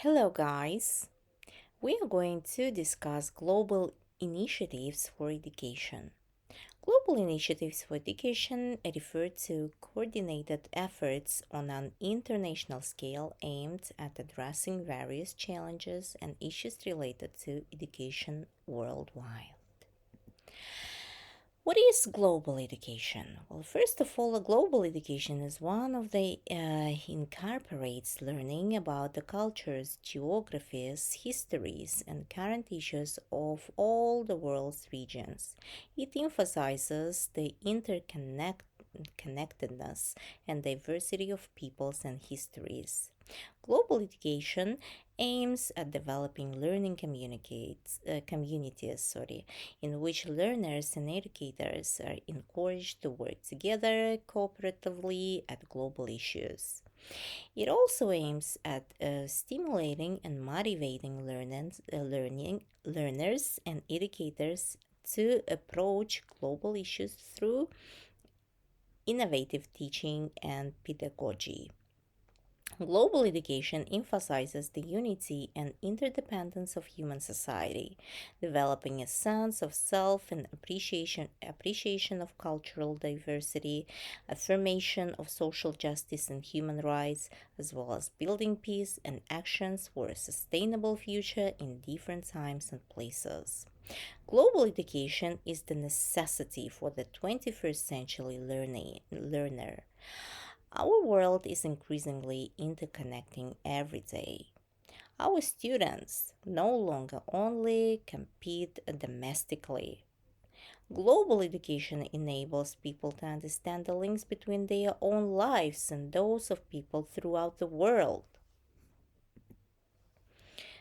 Hello, guys. We are going to discuss global initiatives for education. Global initiatives for education refer to coordinated efforts on an international scale aimed at addressing various challenges and issues related to education worldwide. What is global education? Well, first of all, a global education is one of the incorporates learning about the cultures, geographies, histories, and current issues of all the world's regions. It emphasizes the interconnectedness and diversity of peoples and histories. Global education aims at developing learning communities in which learners and educators are encouraged to work together cooperatively at global issues. It also aims at stimulating and motivating learners and educators to approach global issues through innovative teaching and pedagogy. Global education emphasizes the unity and interdependence of human society, developing a sense of self and appreciation of cultural diversity, affirmation of social justice and human rights, as well as building peace and actions for a sustainable future in different times and places. Global education is the necessity for the 21st century learner. Our world is increasingly interconnecting every day. Our students no longer only compete domestically. Global education enables people to understand the links between their own lives and those of people throughout the world.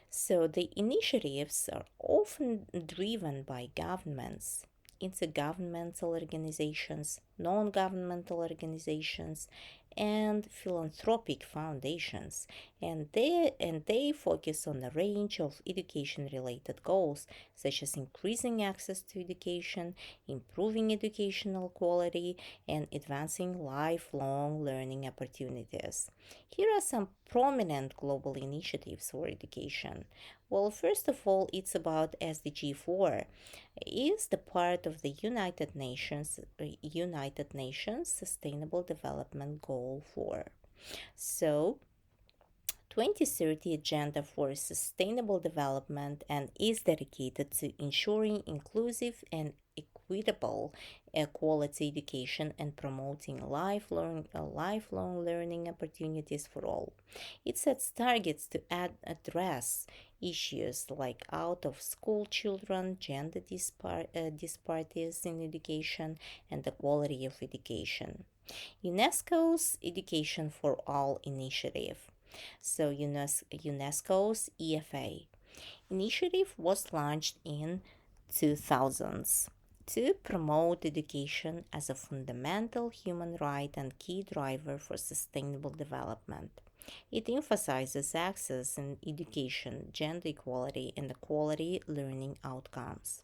So, the initiatives are often driven by governments, intergovernmental organizations, non governmental organizations, and philanthropic foundations, and they focus on a range of education related goals such as increasing access to education, improving educational quality, and advancing lifelong learning opportunities. Here are some prominent global initiatives for education. Well, first of all, it's about SDG 4. Is the part of the United Nations Sustainable Development Goal 4. So, 2030 Agenda for Sustainable Development and is dedicated to ensuring inclusive and equitable quality education and promoting lifelong learning opportunities for all. It sets targets to address issues like out of school children, gender disparities in education, and the quality of education. UNESCO's Education for All initiative. So, UNESCO's EFA initiative was launched in 2000s to promote education as a fundamental human right and key driver for sustainable development. It emphasizes access in education, gender equality, and the quality learning outcomes.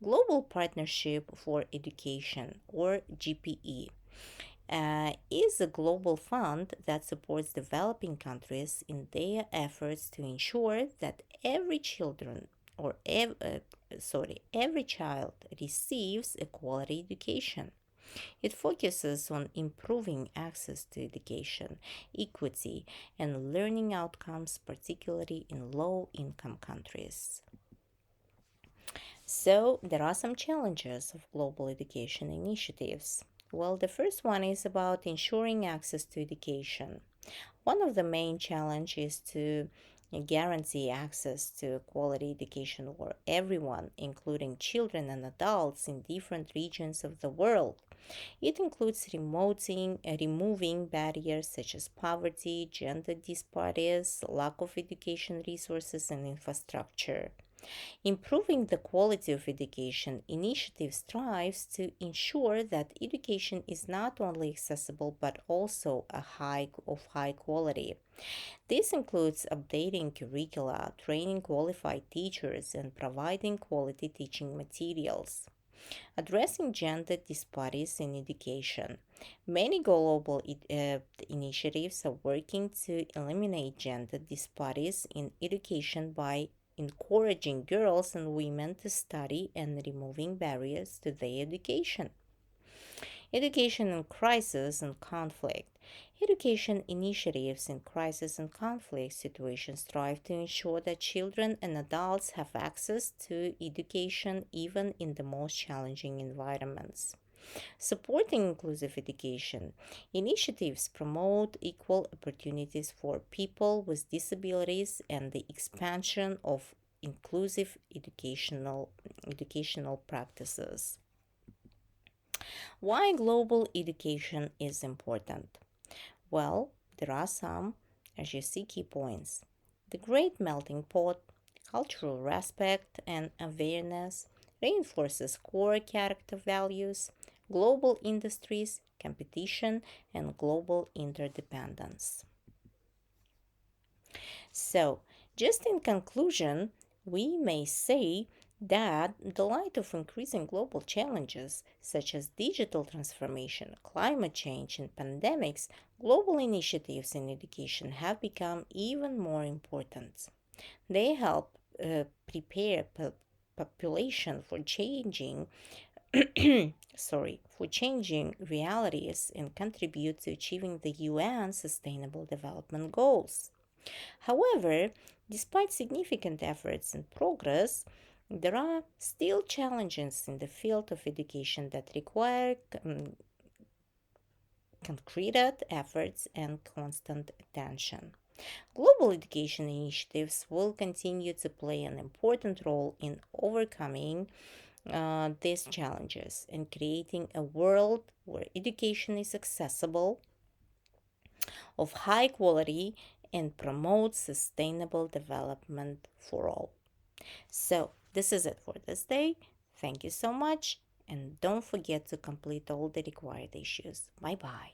Global Partnership for Education, or GPE, is a global fund that supports developing countries in their efforts to ensure that every child receives a quality education. It focuses on improving access to education, equity, and learning outcomes, particularly in low income countries. So, there are some challenges of global education initiatives. Well, the first one is about ensuring access to education. One of the main challenges is to guarantee access to quality education for everyone, including children and adults in different regions of the world. It includes removing barriers such as poverty, gender disparities, lack of education resources, and infrastructure. Improving the quality of education initiative strives to ensure that education is not only accessible but also of high quality. This includes updating curricula, training qualified teachers, and providing quality teaching materials. Addressing gender disparities in education. Many global initiatives are working to eliminate gender disparities in education by encouraging girls and women to study and removing barriers to their education. Education in crisis and conflict. Education initiatives in crisis and conflict situations strive to ensure that children and adults have access to education even in the most challenging environments. Supporting inclusive education. Initiatives promote equal opportunities for people with disabilities and the expansion of inclusive educational practices. Why global education is important? Well, there are some, as you see, key points. The great melting pot, cultural respect and awareness reinforces core character values, global industries, competition, and global interdependence. So, just in conclusion, we may say that in the light of increasing global challenges such as digital transformation, climate change, and pandemics, global initiatives in education have become even more important. They help prepare population for changing for changing realities and contribute to achieving the UN Sustainable Development Goals. However, despite significant efforts and progress, there are still challenges in the field of education that require concrete efforts and constant attention. Global education initiatives will continue to play an important role in overcoming these challenges and creating a world where education is accessible, of high quality, and promotes sustainable development for all. So, this is it for this day. Thank you so much, and don't forget to complete all the required issues. Bye bye.